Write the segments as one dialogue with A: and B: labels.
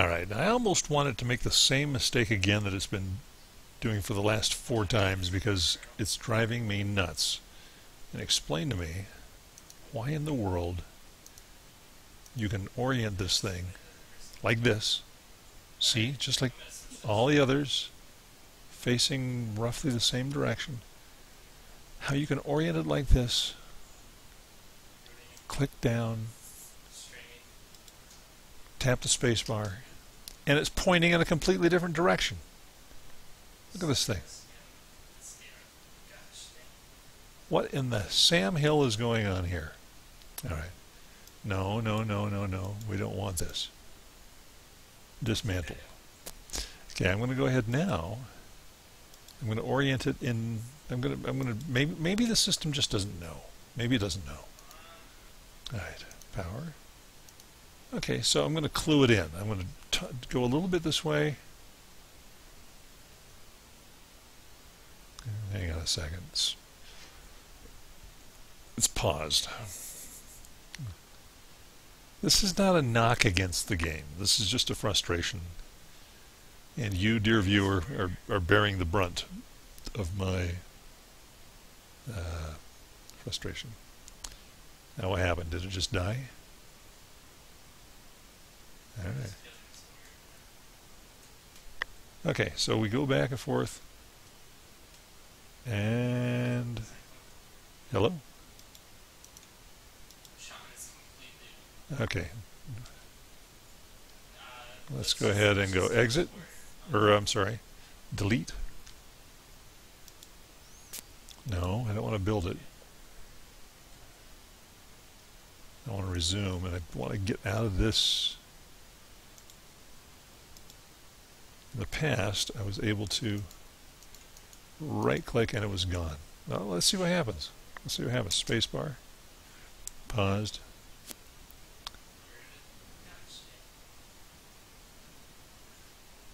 A: Alright, I almost wanted to make the same mistake again that it's been doing for the last 4 times because it's driving me nuts. And explain to me why in the world you can orient this thing like this. See, just like all the others, facing roughly the same direction. How you can orient it like this, click down, tap the space bar, and it's pointing in a completely different direction. Look at this thing. What in the Sam Hill is going on here? Alright. No, no, no, no, no. We don't want this. Dismantle. Okay, I'm going to go ahead now. I'm going to orient it in. Maybe the system just doesn't know. Maybe it doesn't know. Alright, power. Okay, so I'm going to clue it in. I'm going to go a little bit this way. Hang on a second. It's paused. This is not a knock against the game. This is just a frustration. And you, dear viewer, are bearing the brunt of my frustration. Now what happened? Did it just die? Alright. Okay, so we go back and forth. And hello? Okay. Let's go ahead and go exit. Or, I'm sorry, delete. No, I don't want to build it. I want to resume, and I want to get out of this. In the past, I was able to right-click and it was gone. Now, let's see what happens. Let's see what happens. Spacebar. Paused.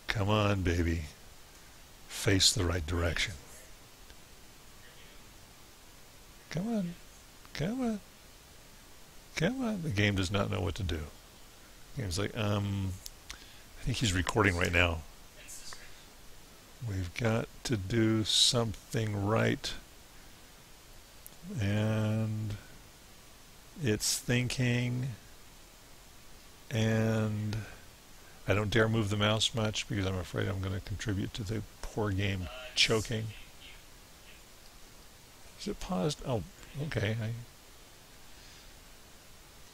A: Come on, baby. Face the right direction. Come on. Come on. Come on. The game does not know what to do. The game's like, I think he's recording right now. We've got to do something right. And it's thinking, and I don't dare move the mouse much because I'm afraid I'm going to contribute to the poor game choking. Is it paused? Oh, okay.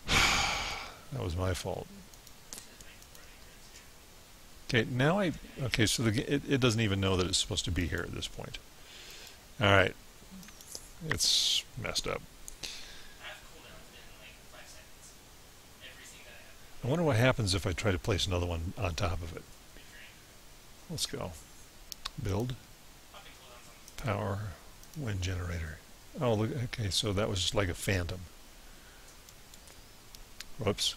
A: That was my fault. Okay, now okay, so it doesn't even know that it's supposed to be here at this point. Alright. It's messed up. I wonder what happens if I try to place another one on top of it. Let's go. Build. Power. Wind generator. Oh, look. Okay, so that was just like a phantom. Whoops.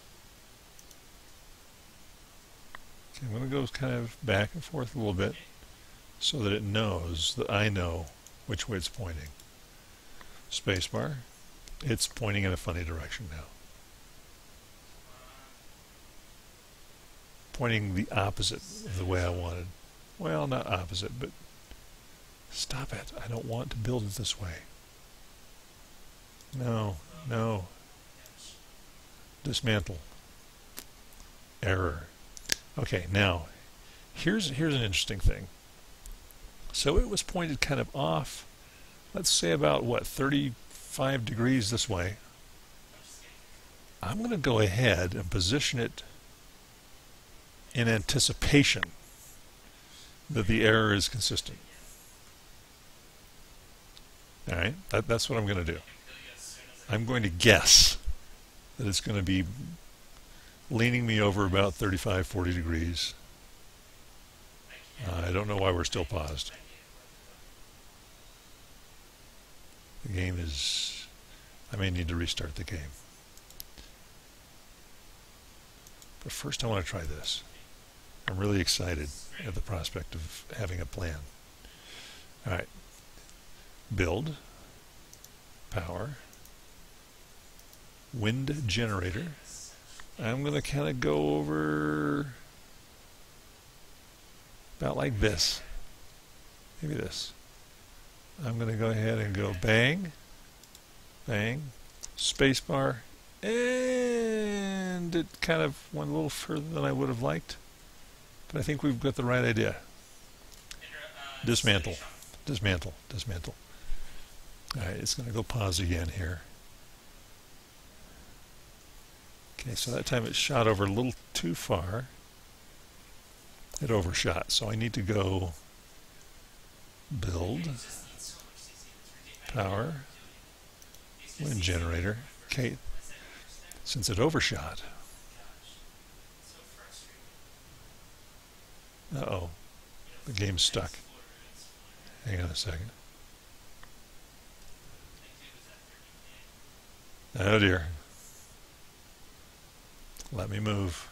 A: Okay, I'm going to go kind of back and forth a little bit so that it knows that I know which way it's pointing. Spacebar. It's pointing in a funny direction now. Pointing the opposite of the way I wanted. Well, not opposite, but stop it. I don't want to build it this way. No, no. Dismantle. Error. Okay, now, here's an interesting thing. So it was pointed kind of off, let's say about, what, 35 degrees this way. I'm going to go ahead and position it in anticipation that the error is consistent. Alright, that's what I'm going to do. I'm going to guess that it's going to be leaning me over about 35, 40 degrees. I don't know why we're still paused. The game is... I may need to restart the game. But first I want to try this. I'm really excited at the prospect of having a plan. Alright. Build. Power. Wind generator. I'm going to kind of go over about like this. Maybe this. I'm going to go ahead and go bang, bang, spacebar, and it kind of went a little further than I would have liked. But I think we've got the right idea. Dismantle, dismantle, dismantle. Alright, it's going to go pause again here. Okay, so that time it shot over a little too far. It overshot, so I need to go build, power, wind generator. Okay, since it overshot. Uh-oh, the game's stuck. Hang on a second. Oh dear. Let me move.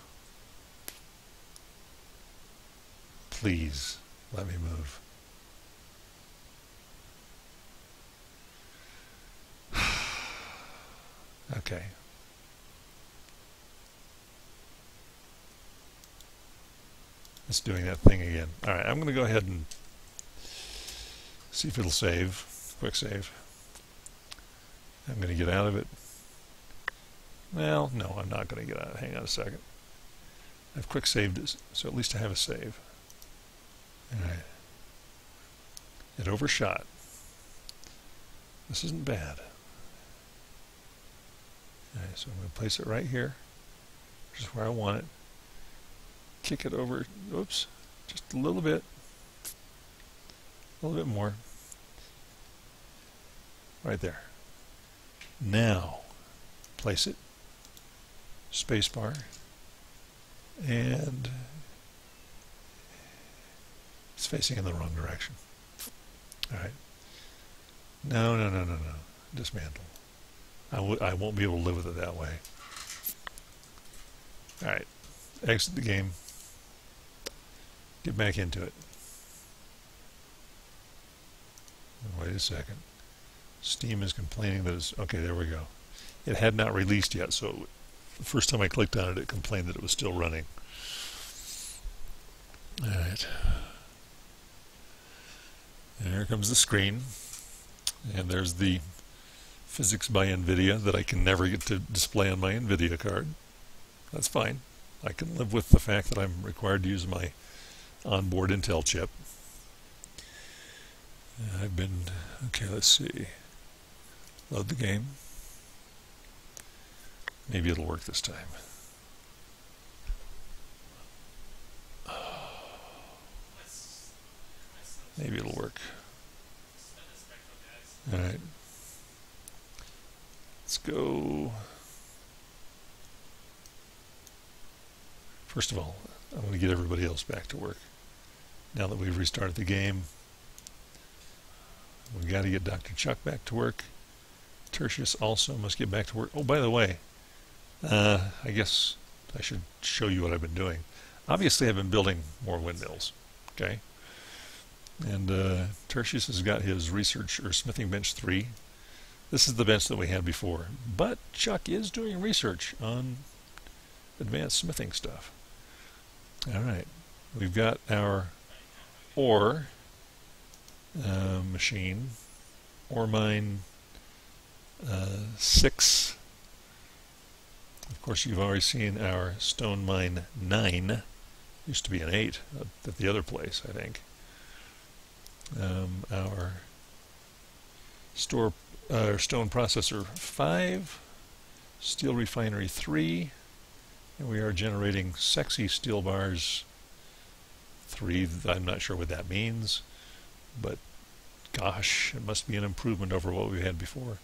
A: Please, let me move. Okay. It's doing that thing again. Alright, I'm going to go ahead and see if it'll save. Quick save. I'm going to get out of it. Well, no, I'm not going to get out. Hang on a second. I've quick saved it, so at least I have a save. Alright. It overshot. This isn't bad. Alright, so I'm going to place it right here, which is where I want it. Kick it over, oops, just a little bit more. Right there. Now, place it, spacebar, and it's facing in the wrong direction. Alright. No, no, no, no, no. Dismantle. I won't be able to live with it that way. Alright. Exit the game. Get back into it. Wait a second. Steam is complaining that it's... Okay, there we go. It had not released yet, so the first time I clicked on it, it complained that it was still running. Alright. There comes the screen. And there's the physics by NVIDIA that I can never get to display on my NVIDIA card. That's fine. I can live with the fact that I'm required to use my onboard Intel chip. I've been... Okay, let's see. Load the game. Maybe it'll work this time. Maybe it'll work. Alright. Let's go. First of all, I'm going to get everybody else back to work. Now that we've restarted the game, we've got to get Dr. Chuck back to work. Tertius also must get back to work. Oh, by the way, I guess I should show you what I've been doing. Obviously, I've been building more windmills, okay? And Tertius has got his research or smithing bench 3. This is the bench that we had before. But Chuck is doing research on advanced smithing stuff. Alright, we've got our ore machine, ore mine 6. Of course, you've already seen our stone mine 9. Used to be an 8 at the other place, I think. Our stone processor 5, steel refinery 3, and we are generating sexy steel bars 3. I'm not sure what that means, but gosh, it must be an improvement over what we had before.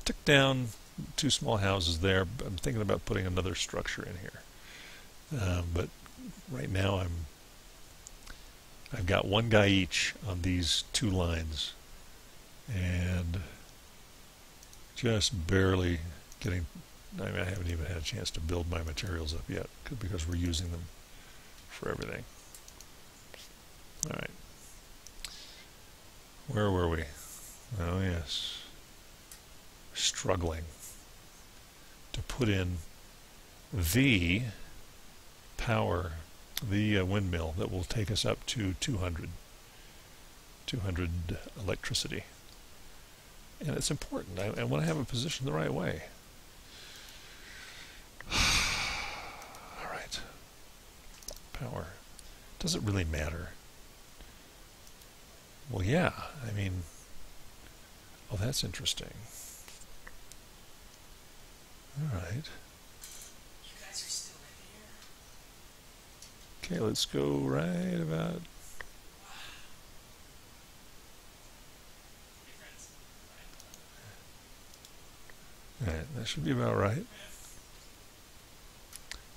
A: Took down 2 small houses there. I'm thinking about putting another structure in here, but right now I've got 1 guy each on these 2 lines, and just barely getting... I mean, I haven't even had a chance to build my materials up yet because we're using them for everything. Alright. Where were we? Oh yes. Struggling to put in the power the windmill that will take us up to 200 electricity. And it's important. I want to have it positioned the right way. All right. Power. Does it really matter? Well, yeah. I mean, oh, that's interesting. All right.
B: You guys are still in here?
A: Okay, let's go right about... All right, that should be about right.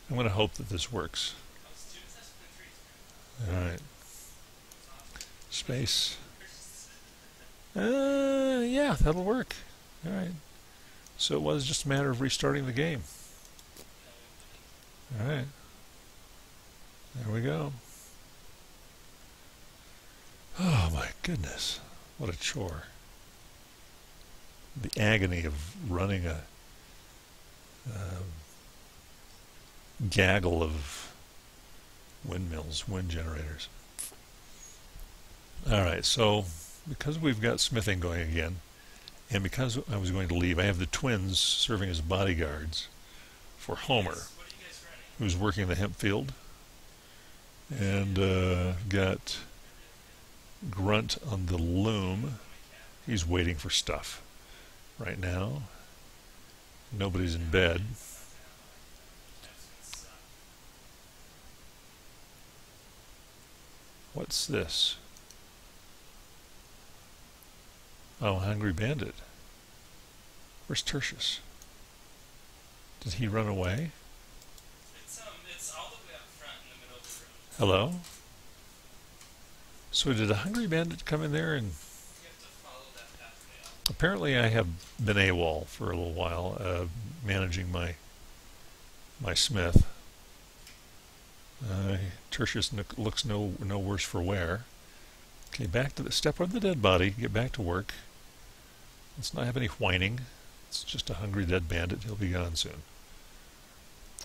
A: I'm going to hope that this works. All right. Space. Yeah, that'll work. All right. So it was just a matter of restarting the game. All right. There we go. Oh my goodness. What a chore. The agony of running a gaggle of windmills, wind generators. All right, so because we've got smithing going again, and because I was going to leave, I have the twins serving as bodyguards for Homer, who's working the hemp field, and got Grunt on the loom. He's waiting for stuff right now. Nobody's in bed. What's this? Oh, Hungry Bandit. Where's Tertius? Did he run away?
B: It's all the way up front in the middle of the room.
A: Hello? So did a Hungry Bandit come in there and...
B: You have to follow that pathway up.
A: Apparently I have been AWOL for a little while, managing my smith. Tertius looks no worse for wear. Okay, back to the step on the dead body. Get back to work. Let's not have any whining. It's just a hungry dead bandit. He'll be gone soon.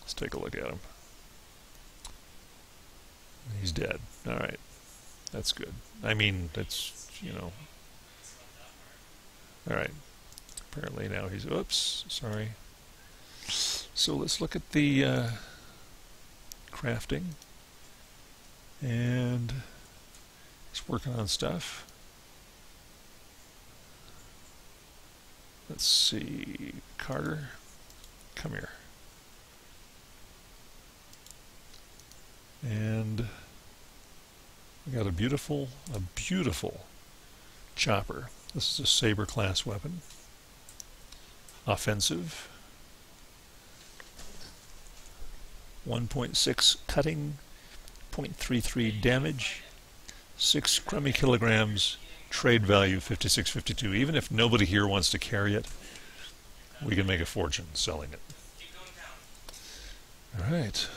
A: Let's take a look at him. He's dead. All right, that's good. I mean, that's, you know. All right. Apparently now he's. Oops, sorry. So let's look at the crafting, and he's working on stuff. Let's see, Carter, come here. And we got a beautiful chopper. This is a saber class weapon. Offensive. 1.6 cutting, 0.33 damage, 6 crummy kilograms, trade value 56.52. Even if nobody here wants to carry it, we can make a fortune selling it. All right.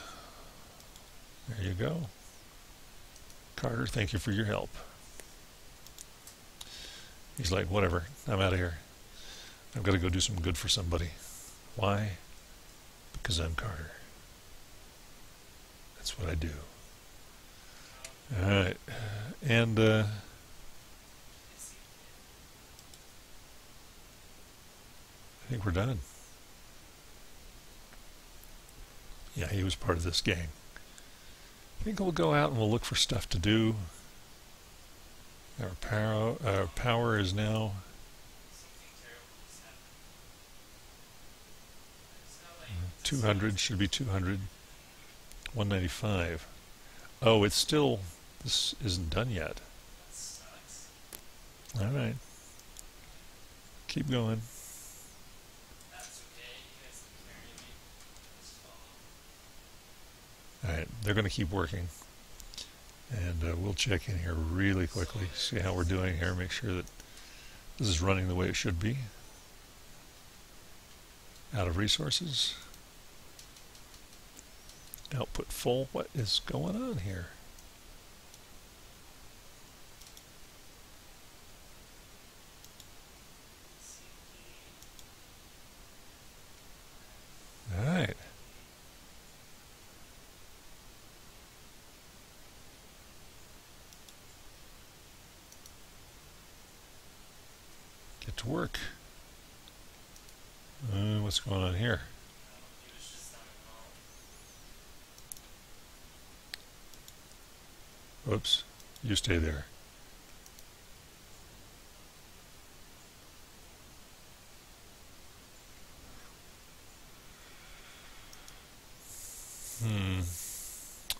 A: There you go. Carter, thank you for your help. He's like, whatever, I'm out of here. I've got to go do some good for somebody. Why? Because I'm Carter. That's what I do. All right. And I think we're done. Yeah, he was part of this gang. I think we'll go out and we'll look for stuff to do. Our power is now 200, should be 200. 195. Oh, it's still, this isn't done yet. All right. Keep going. All right, they're going to keep working. And we'll check in here really quickly, see how we're doing here, make sure that this is running the way it should be. Out of resources. Output full. What is going on here? All right. to work. What's going on here?
B: He was just on an all.
A: Oops. You stay there.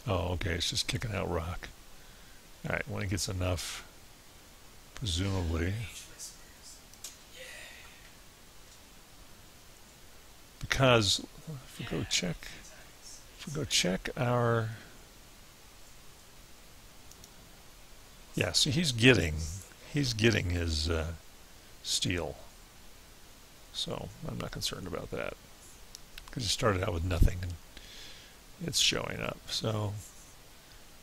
A: Oh, okay. It's just kicking out rock. Alright, when it gets enough, presumably. Because if we go check our, yeah, see he's getting his steel, so I'm not concerned about that because he started out with nothing and it's showing up, so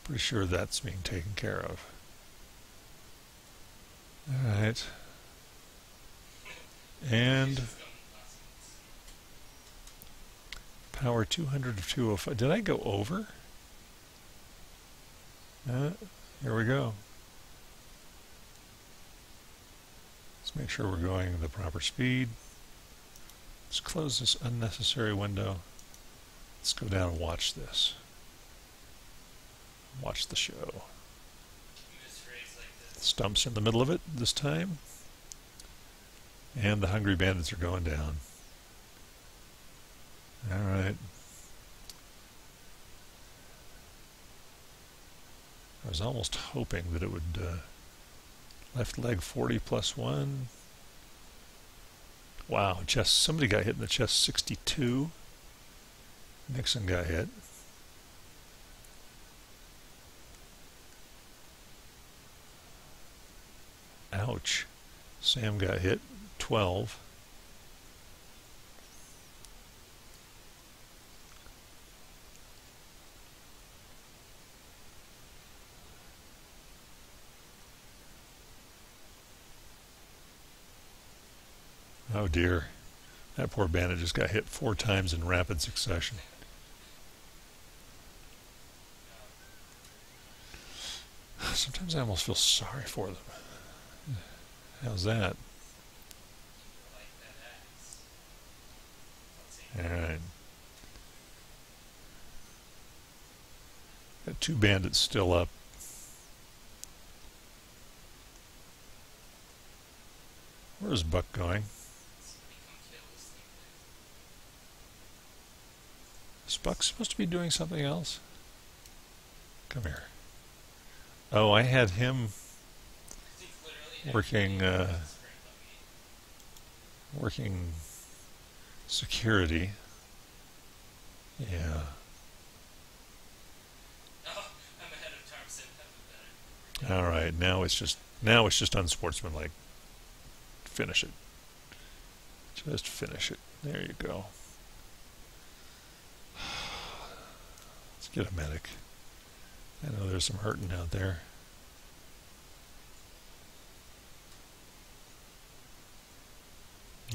A: pretty sure that's being taken care of. All right, and power 200 of 205. Did I go over? Here we go. Let's make sure we're going the proper speed. Let's close this unnecessary window. Let's go down and watch this. Watch the show. Stumps in the middle of it this time. And the hungry bandits are going down. Alright. I was almost hoping that it would left leg 40 plus 1. Wow, chest, somebody got hit in the chest 62. Nixon got hit. Ouch. Sam got hit 12. Oh dear. That poor bandit just got hit 4 times in rapid succession. Sometimes I almost feel sorry for them. How's that? Alright. Got 2 bandits still up. Where's Buck going? Is Buck supposed to be doing something else? Come here. Oh, I had him working working security. Yeah. All right, now it's just unsportsmanlike. Finish it. Just finish it. There you go. Let's get a medic. I know there's some hurting out there.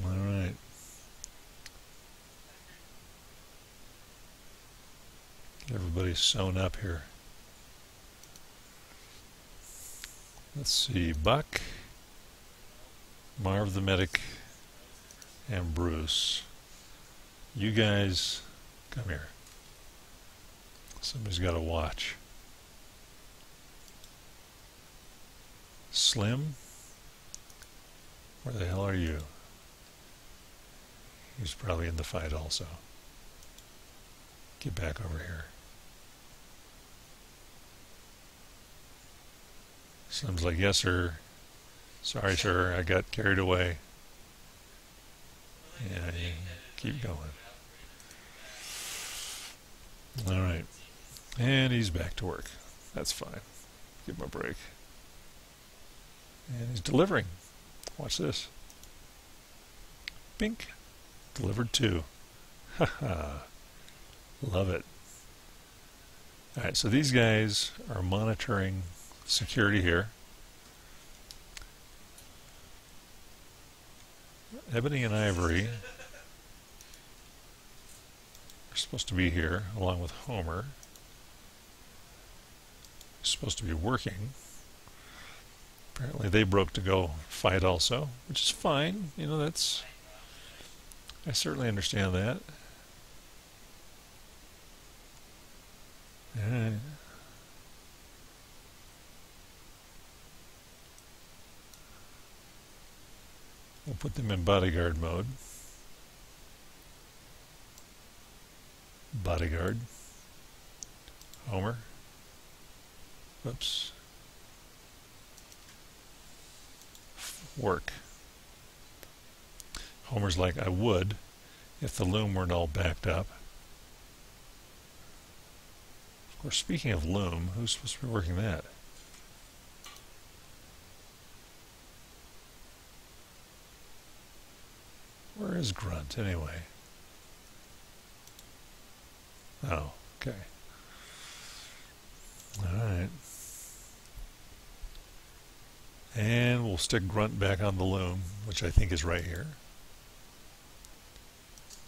A: All right. Everybody's sewn up here. Let's see, Buck, Marv the medic, and Bruce. You guys, come here. Somebody's got to watch. Slim, where the hell are you? He's probably in the fight also. Get back over here. Slim's like, yes, sir. Sorry, sir, I got carried away. Yeah, you keep going. All right. And he's back to work. That's fine. Give him a break. And he's delivering. Watch this. Bink. Delivered 2. Haha. Love it. Alright, so these guys are monitoring security here. Ebony and Ivory are supposed to be here, along with Homer. Supposed to be working. Apparently they broke to go fight also, which is fine. You know, that's... I certainly understand that. Alright. We'll put them in bodyguard mode. Bodyguard. Homer. Whoops. Work. Homer's like, I would if the loom weren't all backed up. Of course, speaking of loom, who's supposed to be working that? Where is Grunt, anyway? Oh, okay. Alright. And we'll stick Grunt back on the loom, which I think is right here.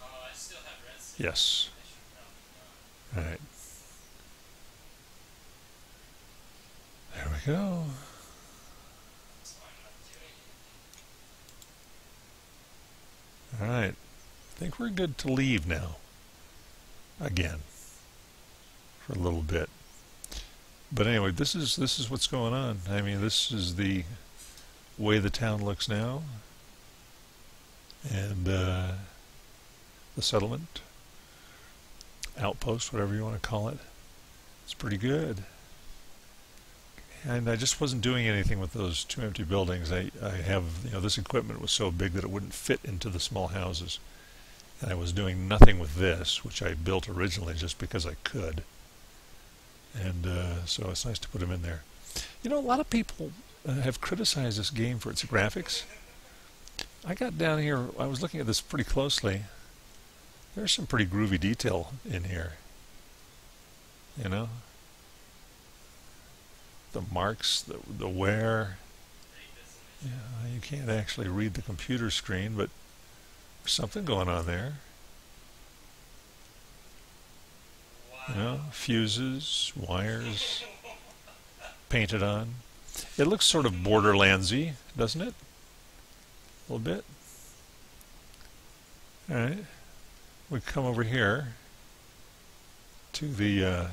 B: Oh, I still have rest.
A: Yes. Alright. There we go.
B: So I'm not doing anything.
A: Alright. I think we're good to leave now. Again. For a little bit. But anyway, this is what's going on. I mean, this is the way the town looks now. And the settlement, outpost, whatever you want to call it. It's pretty good. And I just wasn't doing anything with those two empty buildings. I have, you know, this equipment was so big that it wouldn't fit into the small houses. And I was doing nothing with this, which I built originally just because I could. And so it's nice to put them in there. You know, a lot of people have criticized this game for its graphics. I got down here, I was looking at this pretty closely. There's some pretty groovy detail in here. You know? The marks, the wear. Yeah, you can't actually read the computer screen, but there's something going on there. You know, fuses, wires, painted on. It looks sort of Borderlands-y, doesn't it? A little bit. Alright. We come over here to the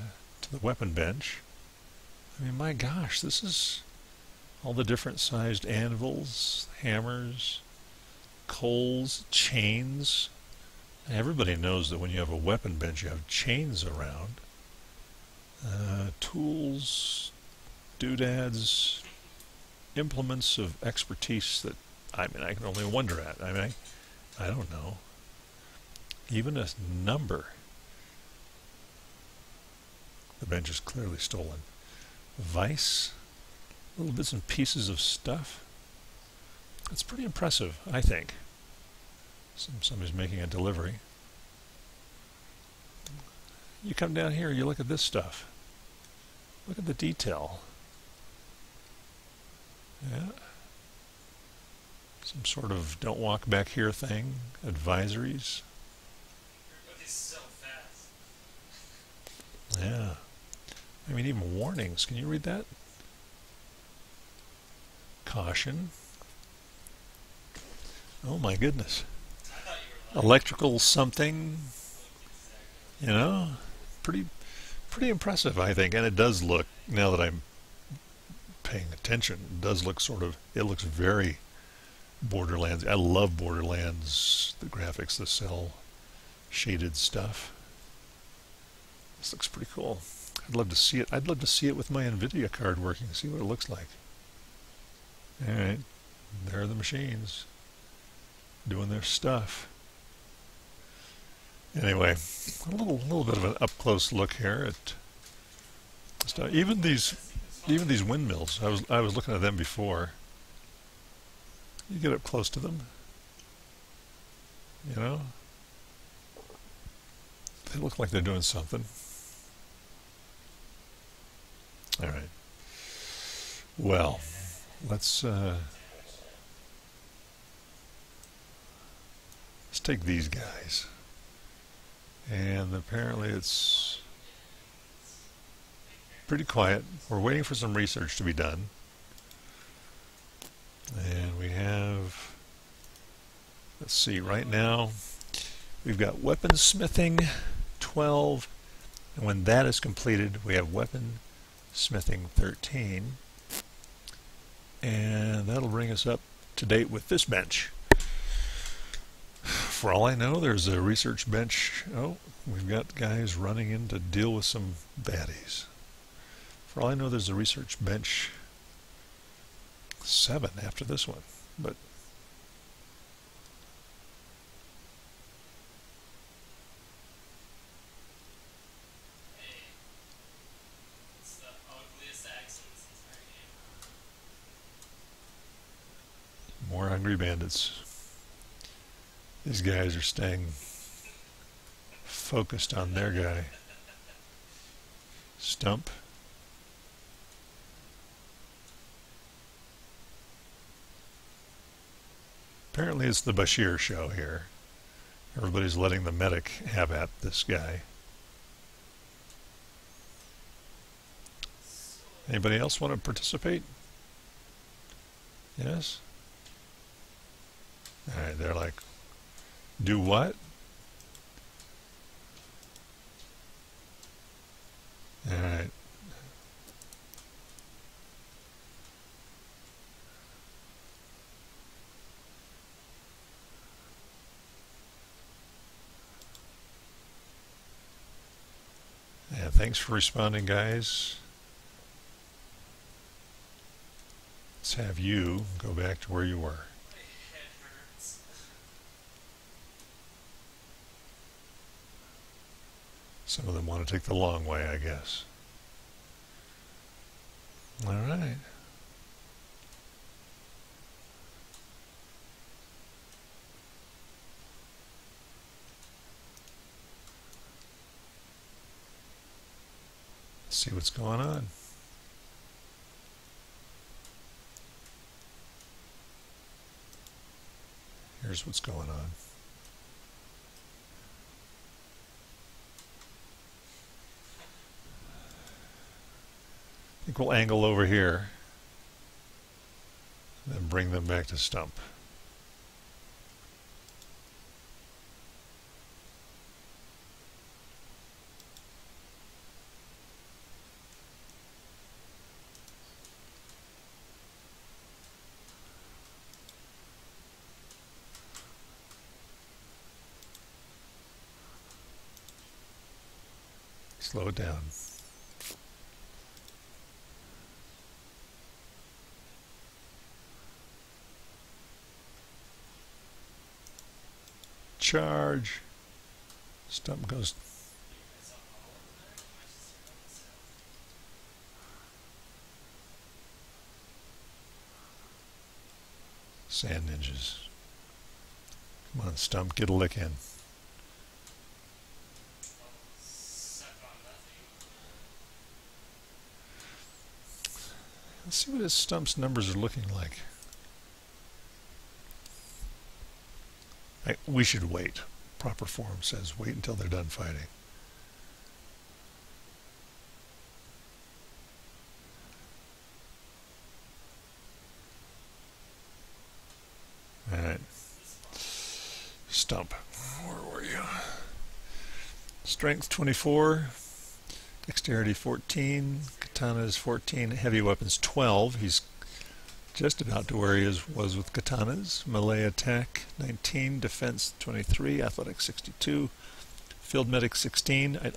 A: weapon bench. I mean, my gosh, this is all the different sized anvils, hammers, coals, chains. Everybody knows that when you have a weapon bench, you have chains around. Tools, doodads, implements of expertise that, I mean, I can only wonder at. I mean, I don't know. Even a number. The bench is clearly stolen. Vice, little bits and pieces of stuff. It's pretty impressive, I think. Somebody's making a delivery. You come down here, you look at this stuff. Look at the detail. Yeah. Some sort of don't walk back here thing. Advisories.
B: Everybody's so fast.
A: Yeah. I mean, even warnings. Can you read that? Caution. Oh my goodness.
B: I thought you were lying.
A: Electrical something. You know? Pretty impressive, I think. And it does look, now that I'm paying attention, it does look sort of, it looks very Borderlands. I love Borderlands, the graphics, the cell shaded stuff. This looks pretty cool. I'd love to see it. I'd love to see it with my NVIDIA card working, see what it looks like. Alright, there are the machines doing their stuff. Anyway, a little bit of an up-close look here at stuff. Even these windmills. I was looking at them before. You get up close to them, you know. They look like they're doing something. All right. Well, let's take these guys. And apparently it's pretty quiet. We're waiting for some research to be done. And we have, let's see, right now we've got weaponsmithing 12, and when that is completed we have weaponsmithing 13, and that'll bring us up to date with this bench. For all I know, there's a research bench. Oh, we've got guys running in to deal with some baddies. For all I know, there's a research bench 7 after this one, but
B: Hey, it's the ugliest accent this entire game.
A: more hungry bandits. These guys are staying focused on their guy. Stump. Apparently it's the Bashir show here. Everybody's letting the medic have at this guy. Anybody else want to participate? Yes? Alright, they're like, do what? Alright. Yeah, thanks for responding, guys. Let's have you go back to where you were.
B: My head hurts.
A: Some of them want to take the long way, I guess. All right. Let's see what's going on. Here's what's going on. I think we'll angle over here, then bring them back to stump. Slow it down. Charge. Stump goes.
B: Is that all over there? Am I just turning myself?
A: Sand ninjas. Come on, Stump, get a lick in.
B: Suck on nothing.
A: Let's see what his Stump's numbers are looking like. We should wait. Proper form says wait until they're done fighting. Alright. Stump. Where were you? Strength 24. Dexterity 14. Katana is 14. Heavy weapons 12. He's just about to where he was with katanas. Melee attack 19. Defense 23. Athletics 62. Field medic 16. I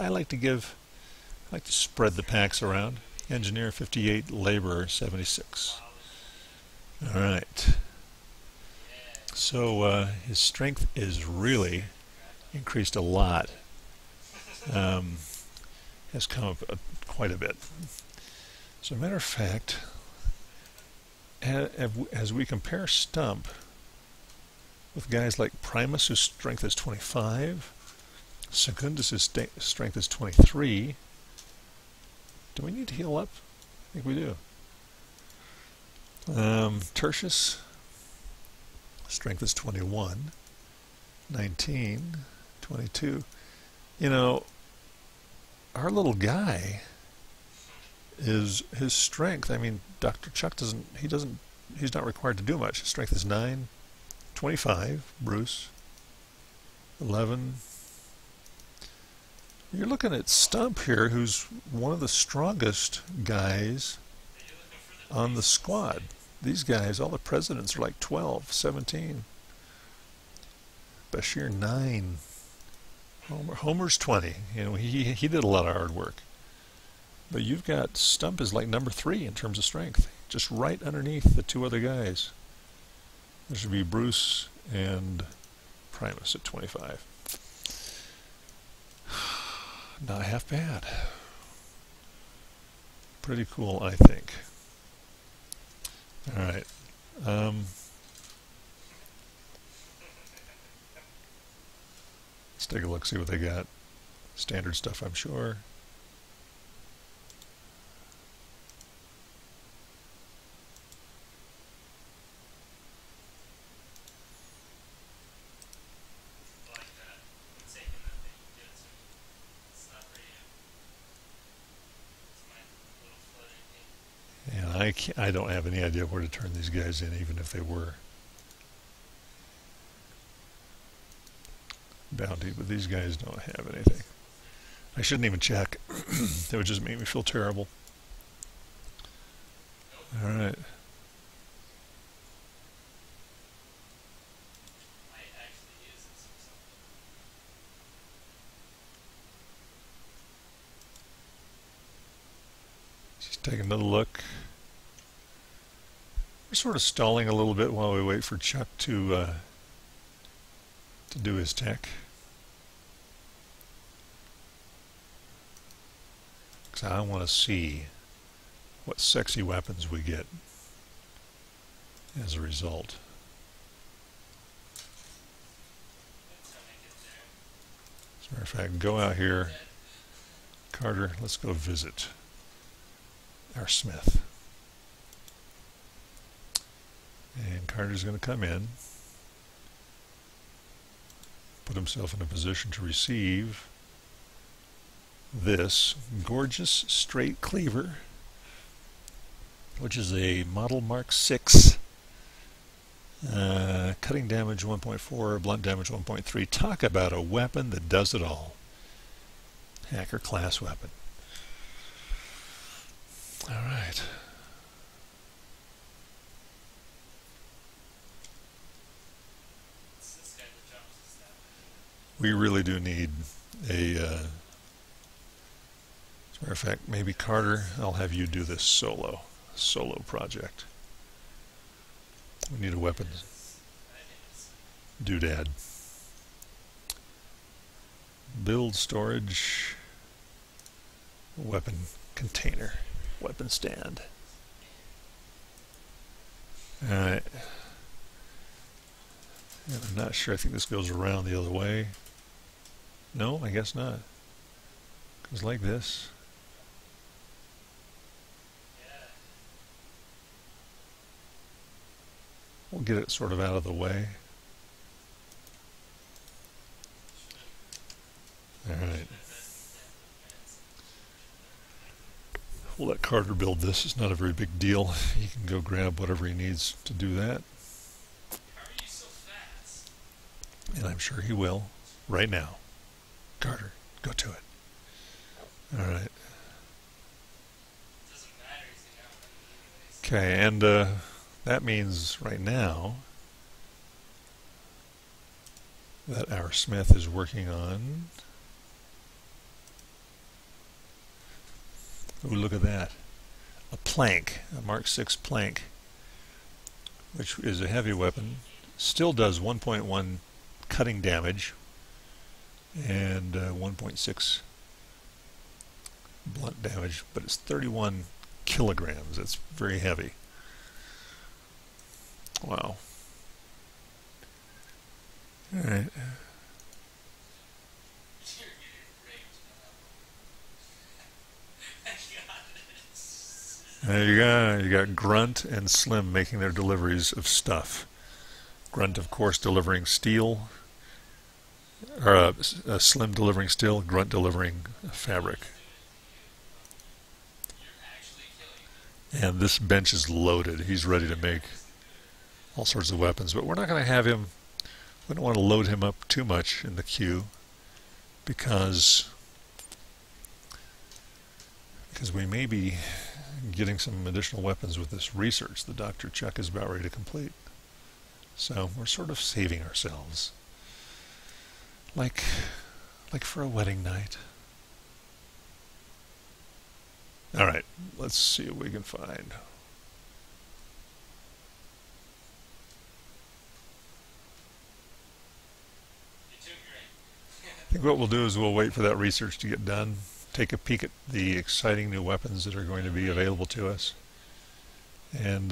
A: like to spread the packs around. Engineer 58. Laborer 76. All right. So his strength is really increased a lot. Has come up quite a bit. So, matter of fact, as we compare Stump with guys like Primus, whose strength is 25, Secundus' strength is 23, do we need to heal up? I think we do. Tertius, strength is 21, 19, 22. You know, our little guy is his strength. I mean, Dr. Chuck doesn't he's not required to do much. His strength is 9, 25, Bruce, 11. You're looking at Stump here, who's one of the strongest guys on the squad. These guys, all the presidents are like 12, 17. Bashir 9. Homer's 20. You know, he did a lot of hard work. But you've got Stump is like number 3 in terms of strength, just right underneath the two other guys. There should be Bruce and Primus at 25. Not half bad. Pretty cool, I think. All right. Let's take a look, see what they got. Standard stuff, I'm sure. I don't have any idea where to turn these guys in, even if they were bounty, but these guys don't have anything. I shouldn't even check. It would just make me feel terrible. All right. Just take another look. We're sort of stalling a little bit while we wait for Chuck to do his tech. Because I want to see what sexy weapons we get as a result. As a matter of fact, go out here. Carter, let's go visit our smith. And Carter's going to come in, put himself in a position to receive this gorgeous straight cleaver, which is a model Mark 6, cutting damage 1.4, blunt damage 1.3. Talk about a weapon that does it all. Hacker class weapon. All right. We really do need a, as a matter of fact, maybe Carter, I'll have you do this solo project. We need a weapon doodad. Build storage, weapon container, weapon stand. Alright. I'm not sure, I think this goes around the other way. No, I guess not. Goes like this. We'll get it sort of out of the way. Alright. We'll let Carter build this. It's not a very big deal. He can go grab whatever he needs to do that.
B: How are you so fast?
A: And I'm sure he will. Right now. Carter, go to it. Alright.
B: Doesn't matter, he's gonna outrun me anyways.
A: Okay, and that means right now that our smith is working on... Ooh, look at that. A plank, a Mark 6 plank, which is a heavy weapon. Still does 1.1 cutting damage and 1.6 blunt damage, but it's 31 kilograms. It's very heavy. Wow. All right.
B: You're getting raped now. I got it.
A: There you go. You got Grunt and Slim making their deliveries of stuff. Grunt, of course, delivering steel, or Slim delivering steel, Grunt delivering fabric.
B: You're actually killing me.
A: And this bench is loaded. He's ready to make all sorts of weapons. But we're not going to have him, we don't want to load him up too much in the queue because we may be getting some additional weapons with this research that Dr. Chuck is about ready to complete. So we're sort of saving ourselves. Like for a wedding night. Alright, let's see what we can find.
B: You took great.
A: I think what we'll do is we'll wait for that research to get done, take a peek at the exciting new weapons that are going to be available to us. And,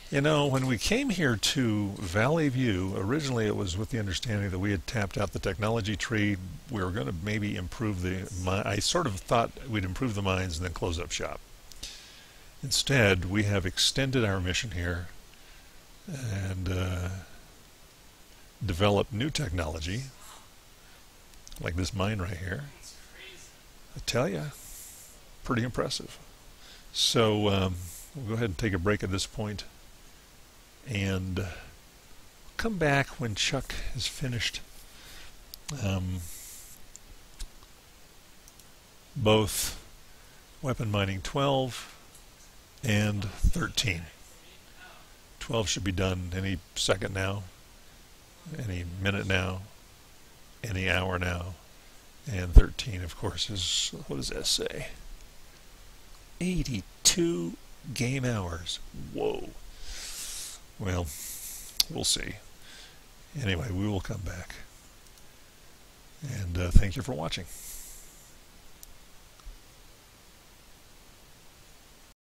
A: you know, when we came here to Valley View, originally it was with the understanding that we had tapped out the technology tree. We were going to maybe improve I sort of thought we'd improve the mines and then close up shop. Instead, we have extended our mission here and developed new technology, like this mine right here.
B: That's crazy.
A: I tell you, pretty impressive. So we'll go ahead and take a break at this point and come back when Chuck has finished both weapon mining 12 and 13. 12 should be done any second now, any minute now, any hour now, and 13 of course is, what does that say? 82 game hours. Whoa. Well, we'll see. Anyway, we will come back. And thank you for watching.